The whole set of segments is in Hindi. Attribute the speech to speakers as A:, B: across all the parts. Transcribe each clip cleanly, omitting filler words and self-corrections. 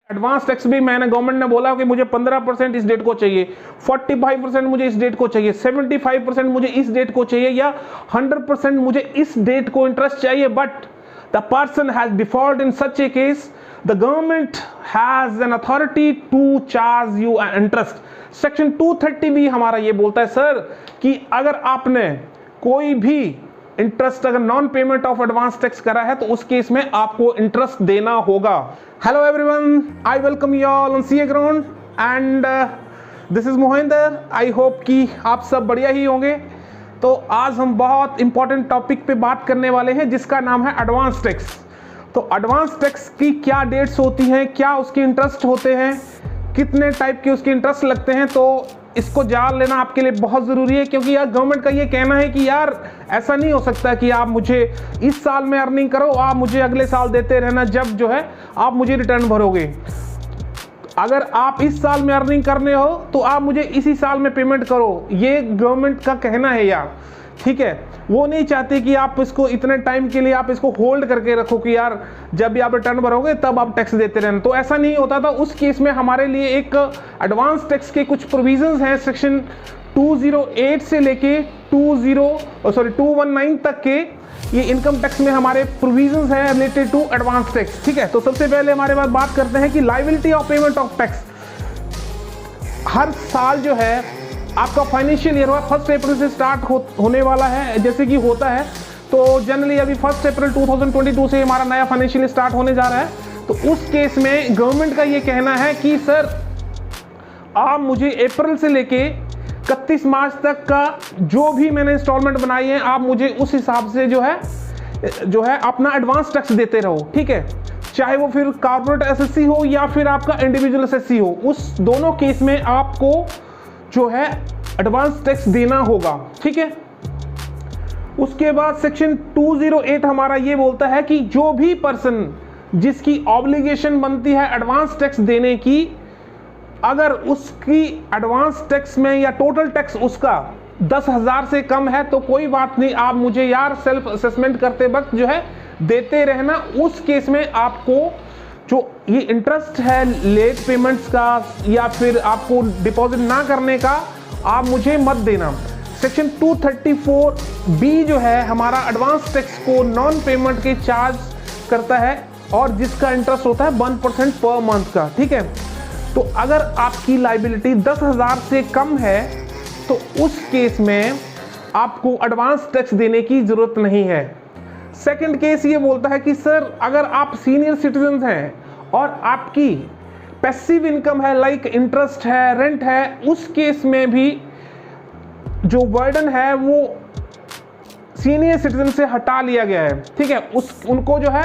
A: एडवांस टैक्स भी मैंने गवर्नमेंट ने बोला कि मुझे 15% इस डेट को चाहिए, 45% मुझे इस डेट को चाहिए, 75% मुझे इस डेट को चाहिए, या 100% मुझे इस डेट को इंटरेस्ट चाहिए, but the person has default in such a case, the government has an authority to charge you an interest. Section 230 भी हमारा ये बोलता है सर कि अगर आपने कोई भी इंटरेस्ट अगर non payment of advance tax करा है तो उस केस में आपको इंटरेस्ट देना होगा। Hello everyone, I welcome you all on CA ground and this is Mohinder. I hope कि आप सब बढ़िया ही होंगे। तो आज हम बहुत इंपॉर्टेंट टॉपिक पे बात करने वाले हैं जिसका नाम है एडवांस टैक्स। तो एडवांस टैक्स की क्या डेट्स होती हैं, क्या उसके इंटरेस्ट होते हैं, कितने टाइप के उसके इंटरेस्ट लगते हैं, तो इसको जान लेना आपके लिए बहुत ज़रूरी है। क्योंकि यार गवर्नमेंट का ये कहना है कि यार ऐसा नहीं हो सकता कि आप मुझे इस साल में अर्निंग करो, आप मुझे अगले साल देते रहना, जब जो है आप मुझे रिटर्न भरोगे। अगर आप इस साल में अर्निंग करने हो तो आप मुझे इसी साल में पेमेंट करो, ये गवर्नमेंट का कहना है यार। ठीक है, वो नहीं चाहते कि आप इसको इतने टाइम के लिए आप इसको होल्ड करके रखो कि यार जब भी आप रिटर्न भरोगे तब आप टैक्स देते रहना। तो ऐसा नहीं होता था। उस केस में हमारे लिए एक एडवांस टैक्स के कुछ प्रोविजंस हैं सेक्शन 208 से लेके 219 तक के। ये इनकम टैक्स में हमारे प्रोविजंस हैं रिलेटेड टू एडवांस टैक्स। ठीक है, तो सबसे पहले हमारे पास बात करते हैं कि liability of payment of tax. हर साल जो है आपका फाइनेंशियल ईयर 1 अप्रैल से स्टार्ट होने वाला है, जैसे कि होता है। तो जनरली अभी 1 अप्रैल 2022 से हमारा नया फाइनेंशियल ईयर स्टार्ट होने जा रहा है। तो उस केस में गवर्नमेंट का ये कहना है कि सर आप मुझे अप्रैल से लेके 31 मार्च तक का जो भी मैंने इंस्टॉलमेंट बनाई है आप मुझे उस हिसाब से जो है अपना एडवांस टैक्स देते रहो। ठीक है, चाहे वो फिर कॉर्पोरेट एसएससी हो या फिर आपका इंडिविजुअल एसएससी हो, उस दोनों केस में आपको जो है एडवांस टैक्स देना होगा। ठीक है, उसके बाद सेक्शन 208 हमारा ये बोलता है कि जो भी पर्सन जिसकी ऑब्लिगेशन बनती है एडवांस टैक्स देने की, अगर उसकी एडवांस टैक्स में या टोटल टैक्स उसका 10,000 से कम है तो कोई बात नहीं, आप मुझे यार सेल्फ असेसमेंट करते वक्त जो है देते रहना। उस केस में आपको जो ये इंटरेस्ट है लेट पेमेंट्स का या फिर आपको डिपॉजिट ना करने का, आप मुझे मत देना। सेक्शन 234B जो है हमारा एडवांस टैक्स को नॉन पेमेंट के चार्ज करता है और जिसका इंटरेस्ट होता है 1% पर मंथ का। ठीक है, तो अगर आपकी लायबिलिटी 10,000 से कम है तो उस केस में आपको एडवांस टैक्स देने की जरूरत नहीं है। सेकंड केस ये बोलता है कि सर अगर आप सीनियर सिटीजन हैं और आपकी पैसिव इनकम है, लाइक इंटरेस्ट है, रेंट है, उस केस में भी जो बर्डन है वो सीनियर सिटीजन से हटा लिया गया है। ठीक है, उनको जो है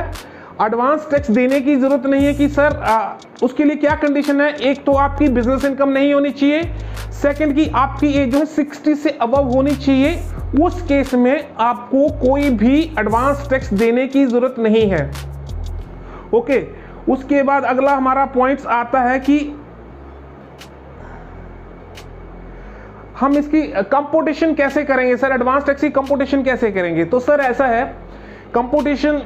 A: एडवांस टैक्स देने की जरूरत नहीं है कि सर उसके लिए क्या कंडीशन है। एक तो आपकी बिजनेस इनकम नहीं होनी चाहिए, सेकंड की आपकी एज जो है 60 से अबव होनी चाहिए। उस केस में आपको कोई भी एडवांस टैक्स देने की जरूरत नहीं है। ओके, उसके बाद अगला हमारा पॉइंट्स आता है कि हम इसकी कंप्यूटेशन कैसे करेंगे। सर एडवांस टैक्स की कंप्यूटेशन कैसे करेंगे? तो सर ऐसा है, कंप्यूटेशन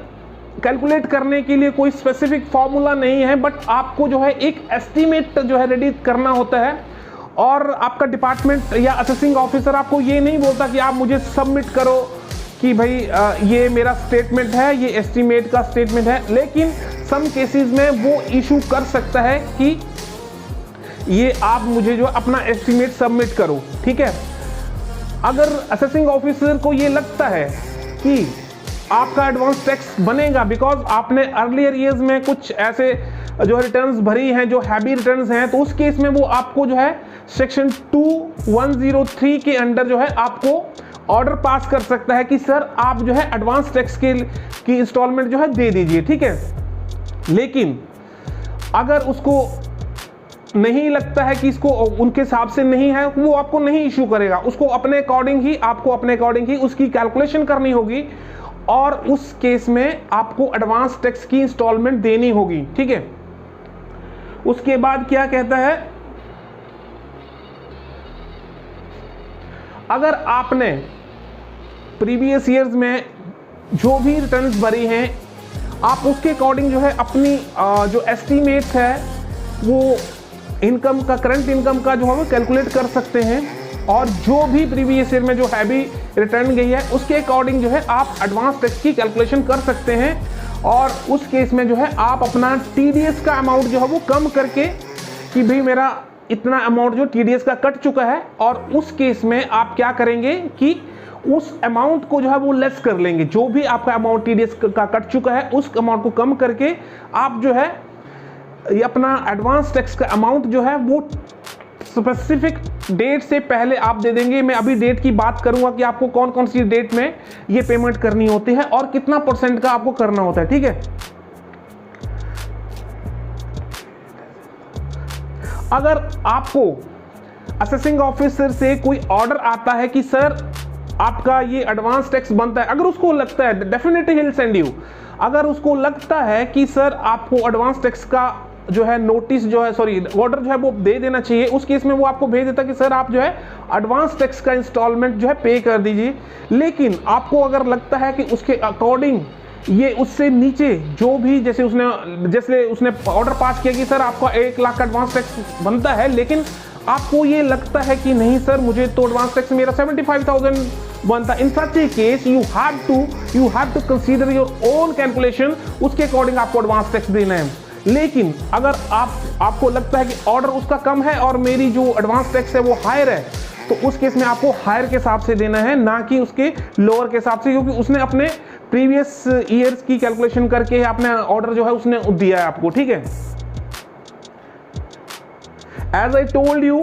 A: कैलकुलेट करने के लिए कोई स्पेसिफिक फॉर्मूला नहीं है, बट आपको जो है एक एस्टीमेट जो है रेडी करना होता है। और आपका डिपार्टमेंट या असेसिंग ऑफिसर आपको ये नहीं बोलता कि आप मुझे सबमिट करो कि भाई ये मेरा स्टेटमेंट है, ये एस्टीमेट का स्टेटमेंट है, लेकिन सम केसेस में वो इशू कर सकता है कि ये आप मुझे जो अपना एस्टीमेट सबमिट करो। ठीक है, अगर असेसिंग ऑफिसर को ये लगता है कि आपका एडवांस टैक्स बनेगा बिकॉज आपने अर्लियर ईयर्स में कुछ ऐसे जो रिटर्न्स भरी हैं जो हैवी रिटर्न्स हैं, तो उस केस में वो आपको जो है सेक्शन 2103 के अंडर जो है आपको ऑर्डर पास कर सकता है कि सर आप जो है एडवांस टैक्स की इंस्टॉलमेंट जो है दे दीजिए। ठीक है, लेकिन अगर उसको नहीं लगता है कि इसको उनके हिसाब से नहीं है, वो आपको नहीं इशू करेगा। उसको अपने अकॉर्डिंग ही उसकी कैलकुलेशन करनी होगी और उस केस में आपको एडवांस टैक्स की इंस्टॉलमेंट देनी होगी। ठीक है, उसके बाद क्या कहता है, अगर आपने प्रीवियस ईयर्स में जो भी रिटर्न्स भरी हैं आप उसके अकॉर्डिंग जो है अपनी जो एस्टीमेट्स है वो इनकम का, करंट इनकम का जो है वो कैलकुलेट कर सकते हैं, और जो भी प्रीवियस ईयर में जो हैवी रिटर्न गई है उसके अकॉर्डिंग जो है आप एडवांस टैक्स की कैलकुलेशन कर सकते हैं। और उस केस में जो है आप अपना टीडीएस का अमाउंट जो है वो कम करके कि भाई मेरा इतना अमाउंट जो टीडीएस का कट चुका है, और उस केस में आप क्या करेंगे कि उस अमाउंट को जो है वो लेस कर लेंगे। जो भी आपका अमाउंट टीडीएस का कट चुका है उस अमाउंट को कम करके आप जो है ये अपना एडवांस टैक्स का अमाउंट जो है वो स्पेसिफिक डेट से पहले आप दे देंगे। मैं अभी डेट की बात करूंगा कि आपको कौन कौन सी डेट में ये पेमेंट करनी होती है और कितना % का आपको करना होता है, ठीक है। अगर आपको असेसिंग ऑफिसर से कोई ऑर्डर आता है कि सर आपका ये एडवांस टैक्स बनता है, अगर उसको लगता है, definitely he will send you, अगर उसको लगता है कि सर आपको एडवांस टैक्स का जो है नोटिस जो है, सॉरी ऑर्डर जो है वो दे देना चाहिए, उस केस में वो आपको भेज देता कि सर आप जो है एडवांस टैक्स का इंस्टॉलमेंट जो है पे कर दीजिए। लेकिन आपको अगर लगता है कि उसके अकॉर्डिंग ये उससे नीचे जो भी, जैसे उसने ऑर्डर पास किया कि सर आपका 1 लाख का एडवांस टैक्स बनता है, लेकिन आपको ये लगता है कि नहीं सर मुझे तो एडवांस टैक्स मेरा 75,000 बनता, in such a case you have to consider your own calculation, उसके अकॉर्डिंग आपको एडवांस टैक्स देना है। लेकिन अगर आपको लगता है कि ऑर्डर उसका कम है और मेरी जो एडवांस टैक्स है वो हायर है, तो उस केस में आपको हायर के हिसाब से देना है, ना कि उसके लोअर के हिसाब से, क्योंकि उसने अपने प्रीवियस ईयर्स की कैलकुलेशन करके आपने ऑर्डर जो है उसने दिया है आपको, ठीक है। एज आई टोल्ड यू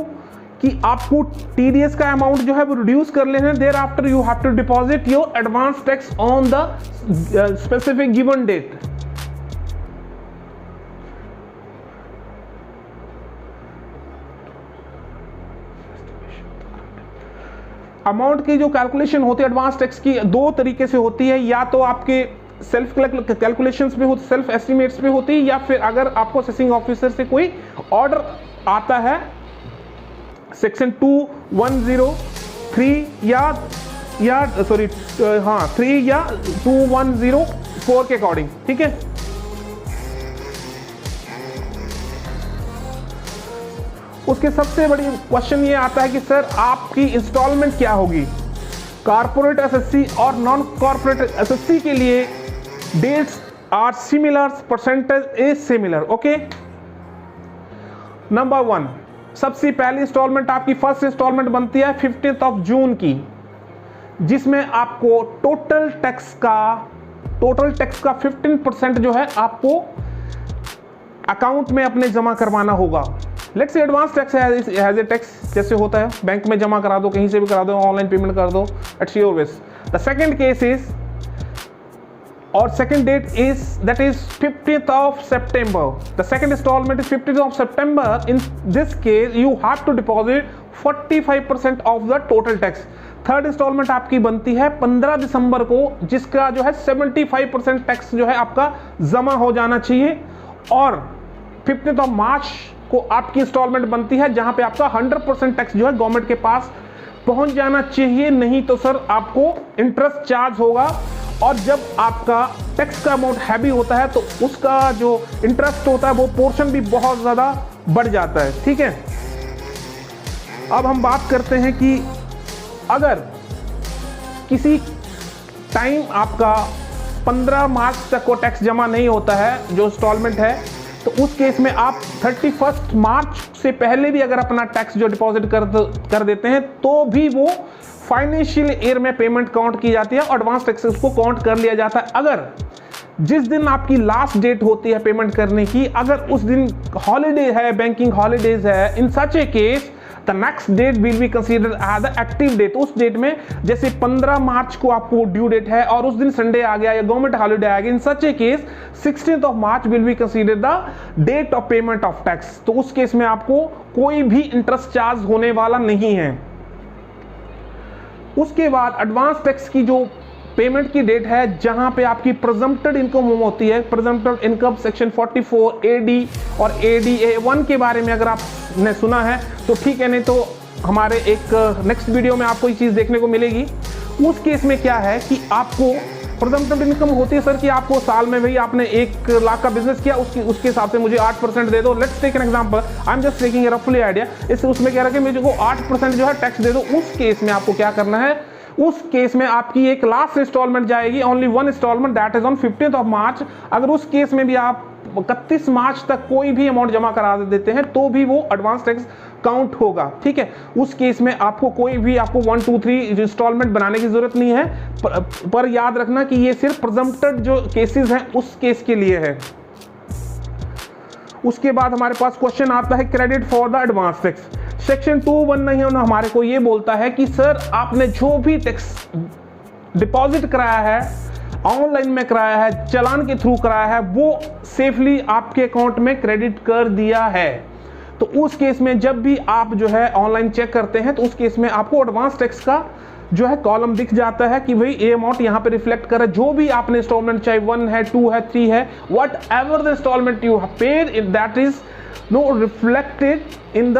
A: कि आपको टीडीएस का अमाउंट जो है वो रिड्यूस कर लेना है, thereafter you have to deposit your advance tax on the specific given date. Amount की जो कैलकुलेशन होती है एडवांस टैक्स की 2 तरीके से होती है, या तो आपके सेल्फ कैलकुलेशंस पे होती, सेल्फ एस्टिमेट्स पे होती है, या फिर अगर आपको असेसिंग ऑफिसर से कोई ऑर्डर आता है सेक्शन 2103 या सॉरी 3 या 2104 के अकॉर्डिंग, ठीक है। उसके सबसे बड़ी क्वेश्चन ये आता है कि सर आपकी इंस्टॉलमेंट क्या होगी। कॉर्पोरेट एसएससी और नॉन कॉर्पोरेट एसएससी के लिए dates are similar, percentage is similar, okay. Number 1, सबसे पहली इंस्टॉलमेंट आपकी फर्स्ट इंस्टॉलमेंट बनती है 15 जून की, जिसमें आपको टोटल टैक्स का 15% जो है आपको अकाउंट में अपने जमा करवाना होगा। Let's say advance tax has a tax, जैसे होता है बैंक में जमा करा दो, कहीं से भी करा दो, ऑनलाइन पेमेंट कर दो, it's your wish. The second case is, और second date is that is 15th September. The second installment is 15th September. In this case you have to deposit 45% of the total tax. Third instalment आपकी बनती है 15 दिसंबर को, जिसका जो है 75% टैक्स जो है आपका जमा हो जाना चाहिए, और 15th मार्च को आपकी इंस्टॉलमेंट बनती है, जहां पे आपका 100% टैक्स जो है गवर्नमेंट के पास पहुंच जाना चाहिए, नहीं तो सर आपको इंटरेस्ट चार्ज होगा। और जब आपका टैक्स का अमाउंट हैवी होता है तो उसका जो इंटरेस्ट होता है वो पोर्शन भी बहुत ज़्यादा बढ़ जाता है, ठीक है। अब हम बात करते हैं कि अगर किसी टाइम आपका 15 मार्च तक को टैक्स जमा नहीं होता है जो इंस्टॉलमेंट है, तो उस केस में आप 31 मार्च से पहले भी अगर अपना टैक्स जो डिपॉजिट कर देते हैं तो भी वो फाइनेंशियल ईयर में पेमेंट काउंट की जाती है, एडवांस टैक्स को काउंट कर लिया जाता है। अगर जिस दिन आपकी लास्ट डेट होती है पेमेंट करने की, अगर उस दिन हॉलीडे है, बैंकिंग हॉलीडेज है, in such a case the next date will be considered as the active date. उस डेट में जैसे 15 मार्च को आपको ड्यू डेट है और उस दिन संडे आ गया या गवर्नमेंट हॉलीडे आ गया, in such a case 16th March will be considered the date of payment of tax. तो उस केस में आपको कोई भी इंटरेस्ट चार्ज होने वाला नहीं है। उसके बाद एडवांस टैक्स की जो पेमेंट की डेट है, जहां पे आपकी प्रेजम्प्टेड इनकम होती है, प्रेजम्प्टेड इनकम सेक्शन 44 AD और ADA1 के बारे में अगर आपने सुना है तो ठीक है, नहीं तो हमारे एक नेक्स्ट वीडियो में आपको ये चीज़ देखने को मिलेगी। उस केस में क्या है कि आपको प्रिजम्प्टिव इनकम होती है सर कि आपको साल में भाई आपने 1 लाख का बिजनेस किया, उसके हिसाब से मुझे 8% दे दो। Let's take an example, I am just taking a रफली आइडिया। उसमें कह रहा है कि मुझे को 8% जो है टैक्स दे दो। उस केस में आपको क्या करना है, उस केस में आपकी एक लास्ट इंस्टॉलमेंट जाएगी, only 1 instalment, that is on 15th of March. अगर उस केस में भी आप 31 मार्च तक कोई भी अमाउंट जमा करा देते हैं तो भी वो एडवांस टैक्स काउंट होगा, ठीक है। उस केस में आपको कोई भी 1, 2, 3 इंस्टॉलमेंट बनाने की जरूरत नहीं है, पर याद रखना कि ये सिर्फ प्रिजम्प्टेड जो केसेस हैं उस केस के लिए है। उसके बाद हमारे पास क्वेश्चन आता है credit for the advance tax. Section 219 हमारे को ये बोलता है कि सर आपने जो भी टैक्स डिपॉजिट कराया है, ऑनलाइन में कराया है, चालान के थ्रू कराया है, वो सेफली आपके अकाउंट में क्रेडिट कर दिया है। तो उस केस में जब भी आप जो है ऑनलाइन चेक करते हैं तो उस केस में आपको एडवांस टैक्स का जो है कॉलम दिख जाता है कि भाई ये अमाउंट यहाँ पे रिफ्लेक्ट कर रहा है। जो भी आपने इंस्टॉलमेंट, चाहे 1 है, 2 है, 3 है, whatever the instalment you have paid, that is no reflected in the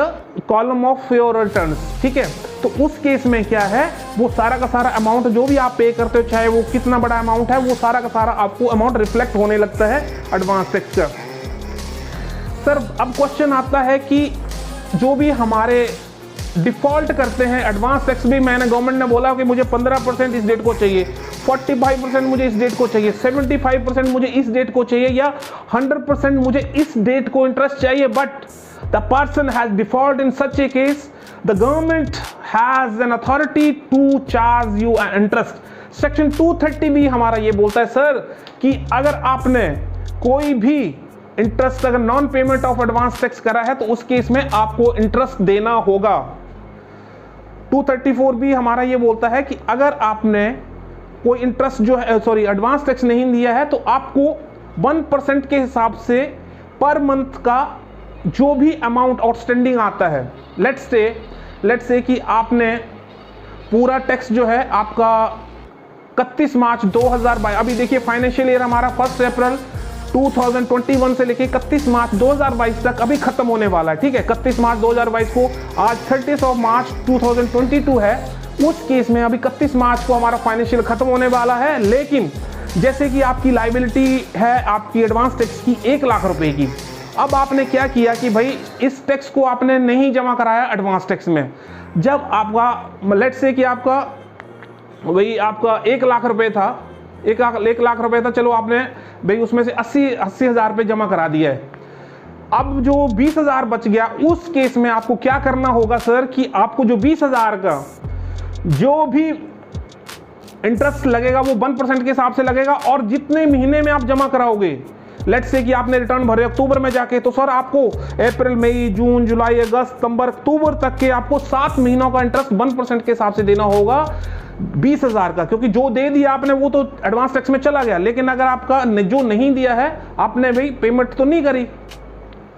A: column of your returns, ठीक है। तो उस केस में क्या है, वो सारा का सारा अमाउंट जो भी आप पे करते हो, चाहे वो कितना बड़ा अमाउंट है, वो सारा का सारा आपको अमाउंट रिफ्लेक्ट होने लगता है एडवांस टैक्स का। सर अब क्वेश्चन आता है कि जो भी हमारे डिफॉल्ट करते हैं एडवांस टैक्स भी, मैंने गवर्नमेंट ने बोला कि मुझे 15% इस डेट को चाहिए, 45% मुझे इस डेट को चाहिए, 75% मुझे इस डेट को चाहिए, या 100% मुझे इस डेट को इंटरेस्ट चाहिए, but the person has default in such a case, the government has an authority to charge you interest. Section 230 भी हमारा ये बोलता है सर कि अगर आपने कोई भी इंटरेस्ट अगर non payment of advance tax करा है तो उस केस में आपको इंटरेस्ट देना होगा। 234 भी हमारा ये बोलता है कि अगर आपने कोई इंटरेस्ट जो है, सॉरी, एडवांस टैक्स नहीं दिया है तो आपको 1% के हिसाब से पर मंथ का जो भी अमाउंट आउटस्टैंडिंग आता है, लेट्स से कि आपने पूरा टैक्स जो है आपका 31 मार्च 2022, अभी देखिए फाइनेंशियल ईयर हमारा 1 अप्रैल 2021 से लेके 31 मार्च 2022 तक अभी खत्म होने वाला है, ठीक है। 31 मार्च 2022 को आज 30 मार्च 2022 है। उस केस में अभी 31 मार्च को हमारा फाइनेंशियल खत्म होने वाला है, लेकिन जैसे कि आपकी लायबिलिटी है आपकी एडवांस टैक्स की 1 लाख रुपए की। अब आपने क्या किया कि भाई इस टैक्स को आपने नहीं जमा कराया एडवांस टैक्स में। जब आपका लेट्स से कि आपका भाई आपका 1 लाख रुपए था, 1 लाख रुपए था, चलो आपने भाई उसमें से 80 हज़ार रुपये जमा करा दिया है। अब जो 20,000 बच गया, उस केस में आपको क्या करना होगा सर कि आपको जो 20,000 का जो भी इंटरेस्ट लगेगा वो 1% के हिसाब से लगेगा, और जितने महीने में आप जमा कराओगे, लेट्स से कि आपने रिटर्न भरे अक्टूबर में जाके, तो सर आपको अप्रैल, मई, जून, जुलाई, अगस्त, सितंबर, अक्टूबर तक के आपको 7 महीनों का इंटरेस्ट 1% के हिसाब से देना होगा 20,000 का, क्योंकि जो दे दिया आपने वो तो एडवांस टैक्स में चला गया। लेकिन अगर आपका जो नहीं दिया है, आपने भाई पेमेंट तो नहीं करी,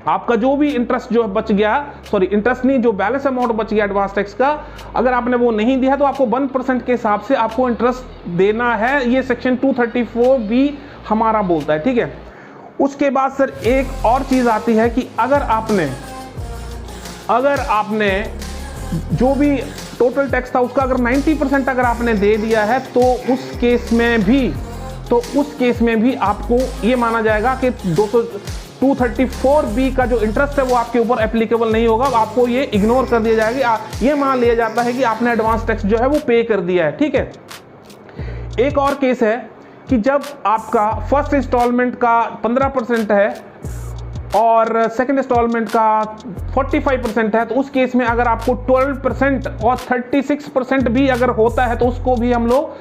A: आपका जो भी इंटरेस्ट जो बच गया, सॉरी इंटरेस्ट नहीं, जो बैलेंस अमाउंट बच गया एडवांस टैक्स का, अगर आपने वो नहीं दिया तो आपको 1% के हिसाब से आपको इंटरेस्ट देना है। ये सेक्शन 234 भी हमारा बोलता है, ठीक है। उसके बाद सर एक और चीज आती है कि अगर आपने जो भी टोटल टैक्स था उसका अगर 90% अगर आपने दे दिया है तो उस केस में भी आपको ये माना जाएगा कि 234B का जो इंटरेस्ट है वो आपके ऊपर एप्लीकेबल नहीं होगा, आपको ये इग्नोर कर दिया जाएगा। ये मान लिया जाता है कि आपने एडवांस टैक्स जो है वो पे कर दिया है, ठीक है। एक और केस है कि जब आपका फर्स्ट इंस्टॉलमेंट का 15% है और सेकंड इंस्टॉलमेंट का 45% है, तो उस केस में अगर आपको 12% और 36% भी अगर होता है तो उसको भी हम लोग,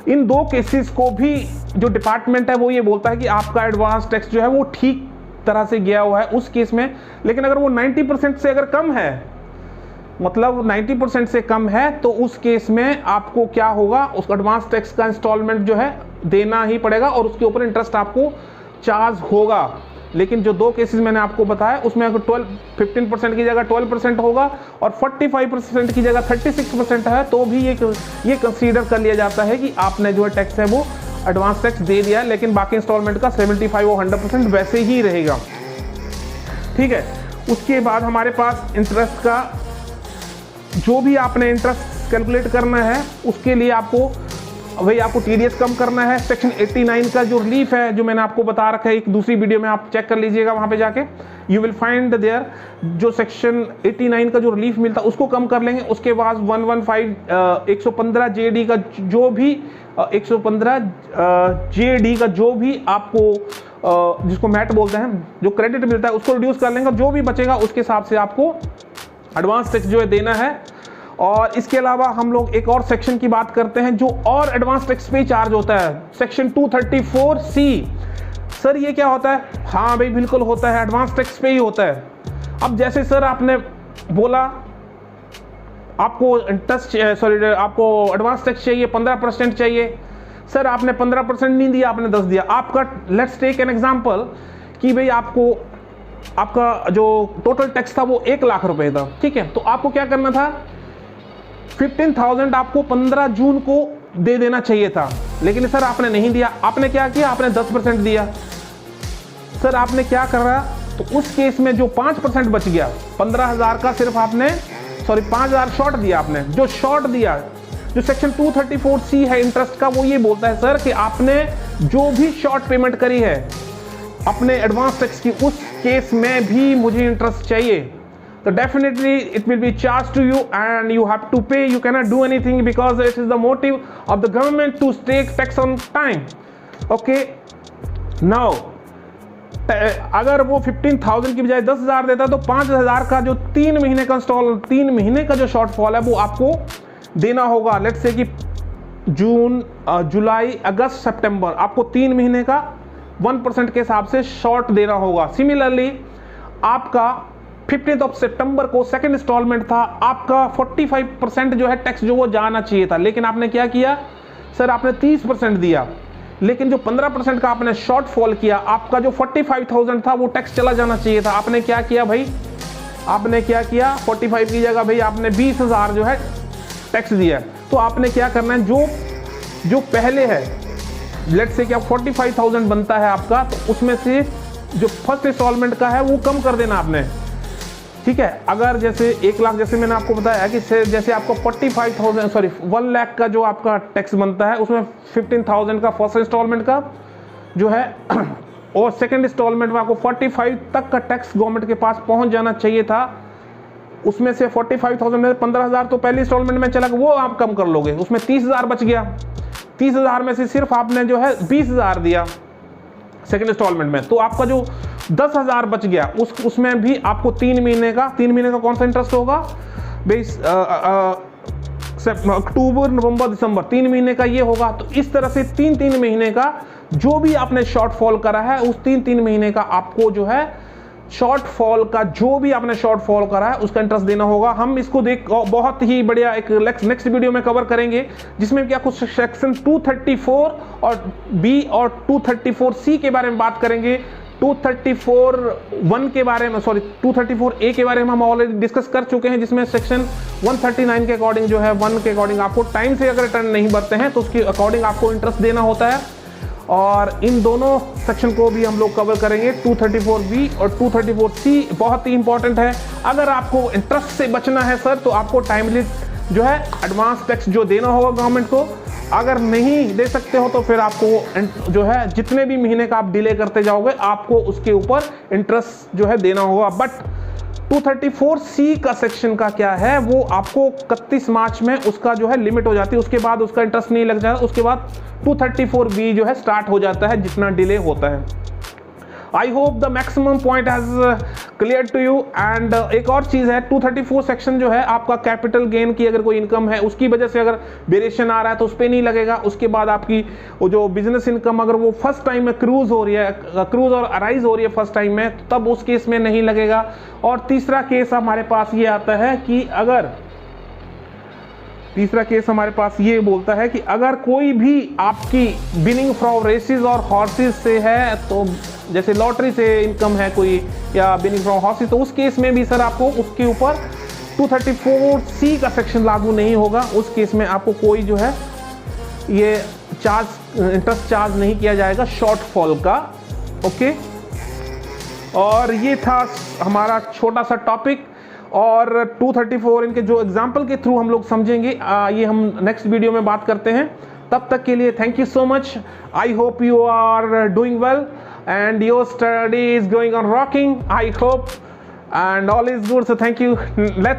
A: इन दो केसेस को भी जो डिपार्टमेंट है वो ये बोलता है कि आपका एडवांस टैक्स जो है वो ठीक तरह से गया हुआ है उस केस में। लेकिन अगर वो 90% से अगर कम है, मतलब 90% से कम है, तो उस केस में आपको क्या होगा, उस एडवांस टैक्स का इंस्टॉलमेंट जो है देना ही पड़ेगा और उसके ऊपर इंटरेस्ट आपको चार्ज होगा। लेकिन जो दो केसेस मैंने आपको बताया उसमें अगर 15% की जगह 12% होगा और 45% की जगह 36% है, तो भी ये कंसीडर कर लिया जाता है कि आपने जो है टैक्स है वो एडवांस टैक्स दे दिया है, लेकिन बाकी इंस्टॉलमेंट का 75 और 100% वैसे ही रहेगा, ठीक है। उसके बाद हमारे पास इंटरेस्ट का जो भी आपने इंटरेस्ट कैलकुलेट करना है उसके लिए आपको भाई आपको टीडीएस कम करना है, सेक्शन 89 का जो रिलीफ है जो मैंने आपको बता रखा है एक दूसरी वीडियो में, आप चेक कर लीजिएगा वहां पे जाके, यू विल फाइंड देयर जो सेक्शन 89 का जो रिलीफ मिलता है उसको कम कर लेंगे। उसके बाद 115 जेडी का जो भी 115 जेडी का जो भी आपको जिसको मैट बोलते हैं जो क्रेडिट मिलता है उसको रिड्यूस कर लेंगे, जो भी बचेगा उसके हिसाब से आपको एडवांस टैक्स जो है देना है। और इसके अलावा हम लोग एक और सेक्शन की बात करते हैं जो और एडवांस टैक्स पे चार्ज होता है, सेक्शन 234C। सर ये क्या होता है? हाँ भाई बिल्कुल होता है, एडवांस टैक्स पे ही होता है। अब जैसे सर आपने बोला आपको इंटरेस्ट आपको एडवांस टैक्स चाहिए 15% चाहिए, सर आपने 15% नहीं दिया, आपने 10 दिया। आपका लेट्स टेक एन एग्जांपल कि भाई आपका जो टोटल टैक्स था वो 1 लाख रुपए था, ठीक है, तो आपको क्या करना था, 15,000 आपको 15 जून को दे देना चाहिए था, लेकिन सर आपने नहीं दिया। आपने क्या किया, आपने 10% दिया। सर आपने क्या कर रहा, तो उस केस में जो 5% बच गया 15,000 का, सिर्फ आपने 5,000 शॉर्ट दिया। आपने जो शॉर्ट दिया, जो सेक्शन 234C है इंटरेस्ट का, वो ये बोलता है सर कि आपने जो भी शॉर्ट पेमेंट करी है अपने एडवांस टैक्स की, उस केस में भी मुझे इंटरेस्ट चाहिए, तो definitely it will be charged to you and you have to pay. You cannot do anything because it is the motive of the government to take tax on time. Okay, now अगर वो 15,000 की बजाय 10,000 देता तो 5,000 का जो 3 महीने का जो शॉर्टफॉल है वो आपको देना होगा। लेट्स से कि जून, जुलाई, अगस्त, सितंबर, आपको 3 महीने का 1% के हिसाब से शॉर्ट देना होगा। सिमिलरली आपका 15 सितंबर को सेकंड इंस्टॉलमेंट था, आपका 45% जो है टैक्स जो वो जाना चाहिए था, लेकिन आपने क्या किया, सर आपने 30% दिया, लेकिन जो 15% का आपने शॉर्टफॉल किया, आपका जो 45,000 था वो टैक्स चला जाना चाहिए था। आपने क्या किया भाई, आपने क्या किया, 45 की जगह भाई आपने 20,000 जो है टैक्स दिया। तो आपने क्या करना है, जो पहले है, लेट्स से कि 45,000 बनता है आपका, तो उसमें से जो फर्स्ट इंस्टॉलमेंट का है वो कम कर देना आपने, ठीक है। अगर जैसे 1 लाख, जैसे मैंने आपको बताया कि जैसे आपको 1 लाख का जो आपका टैक्स बनता है, उसमें 15,000 का फर्स्ट इंस्टॉलमेंट का जो है और सेकंड इंस्टॉलमेंट में आपको 45 तक का टैक्स गवर्नमेंट के पास पहुंच जाना चाहिए था। उसमें से 45,000 में 15,000 तो पहले इंस्टॉलमेंट में चला, वो आप कम कर लोगे, उसमें 30,000 बच गया। 30,000 में से सिर्फ आपने जो है 20,000 दिया सेकंड इंस्टॉलमेंट में, तो आपका जो 10,000 बच गया, उसमें भी आपको 3 महीने का कौन सा इंटरेस्ट होगा भाई, अक्टूबर, नवंबर, दिसंबर, 3 महीने का ये होगा। तो इस तरह से 3-3 महीने का जो भी आपने शॉर्टफॉल करा है, उस 3-3 महीने का आपको जो है शॉर्टफॉल का जो भी आपने शॉर्टफॉल करा है उसका इंटरेस्ट देना होगा। हम इसको बहुत ही बढ़िया एक नेक्स्ट वीडियो में कवर करेंगे, जिसमें क्या कुछ सेक्शन 234 और बी और 234C के बारे में बात करेंगे। 234(1) के बारे में, 234A के बारे में हम ऑलरेडी डिस्कस कर चुके हैं, जिसमें सेक्शन 139 के अकॉर्डिंग जो है 1 के अकॉर्डिंग आपको टाइम से अगर रिटर्न नहीं भरते हैं तो उसके अकॉर्डिंग आपको इंटरेस्ट देना होता है। और इन दोनों सेक्शन को भी हम लोग कवर करेंगे। 234B और 234C बहुत ही इंपॉर्टेंट है। अगर आपको इंटरेस्ट से बचना है सर, तो आपको टाइमली जो है एडवांस टैक्स जो देना होगा गवर्नमेंट को। अगर नहीं दे सकते हो तो फिर आपको जो है जितने भी महीने का आप डिले करते जाओगे, आपको उसके ऊपर इंटरेस्ट जो है देना होगा। बट 234C का सेक्शन का क्या है, वो आपको 31 मार्च में उसका जो है लिमिट हो जाती है, उसके बाद उसका इंटरेस्ट नहीं लग जाता। उसके बाद 234B जो है स्टार्ट हो जाता है, जितना डिले होता है। I hope the maximum point has clear to you. And एक और चीज़ है, 234 सेक्शन जो है आपका कैपिटल गेन की अगर कोई इनकम है, उसकी वजह से अगर वेरिएशन आ रहा है तो उस पर नहीं लगेगा। उसके बाद आपकी वो जो बिजनेस इनकम अगर वो फर्स्ट टाइम में क्रूज और अराइज हो रही है फर्स्ट टाइम में, तब उस केस में नहीं लगेगा। और तीसरा केस हमारे पास ये आता है कि बोलता है कि अगर कोई भी आपकी विनिंग फ्रॉम रेसेस और हॉर्सेस से है, तो जैसे लॉटरी से इनकम है कोई या विनिंग फ्रॉम हॉर्सेस, तो उस केस में भी सर आपको उसके ऊपर 234C का सेक्शन लागू नहीं होगा। उस केस में आपको कोई जो है ये इंटरेस्ट चार्ज नहीं किया जाएगा शॉर्टफॉल का। ओके, और ये था हमारा छोटा सा टॉपिक। और 234 इनके जो एग्जाम्पल के थ्रू हम लोग समझेंगे, ये हम नेक्स्ट वीडियो में बात करते हैं। तब तक के लिए thank you so much. I hope you are doing well and your study is going on rocking, I hope, and all is good, so thank you. Let's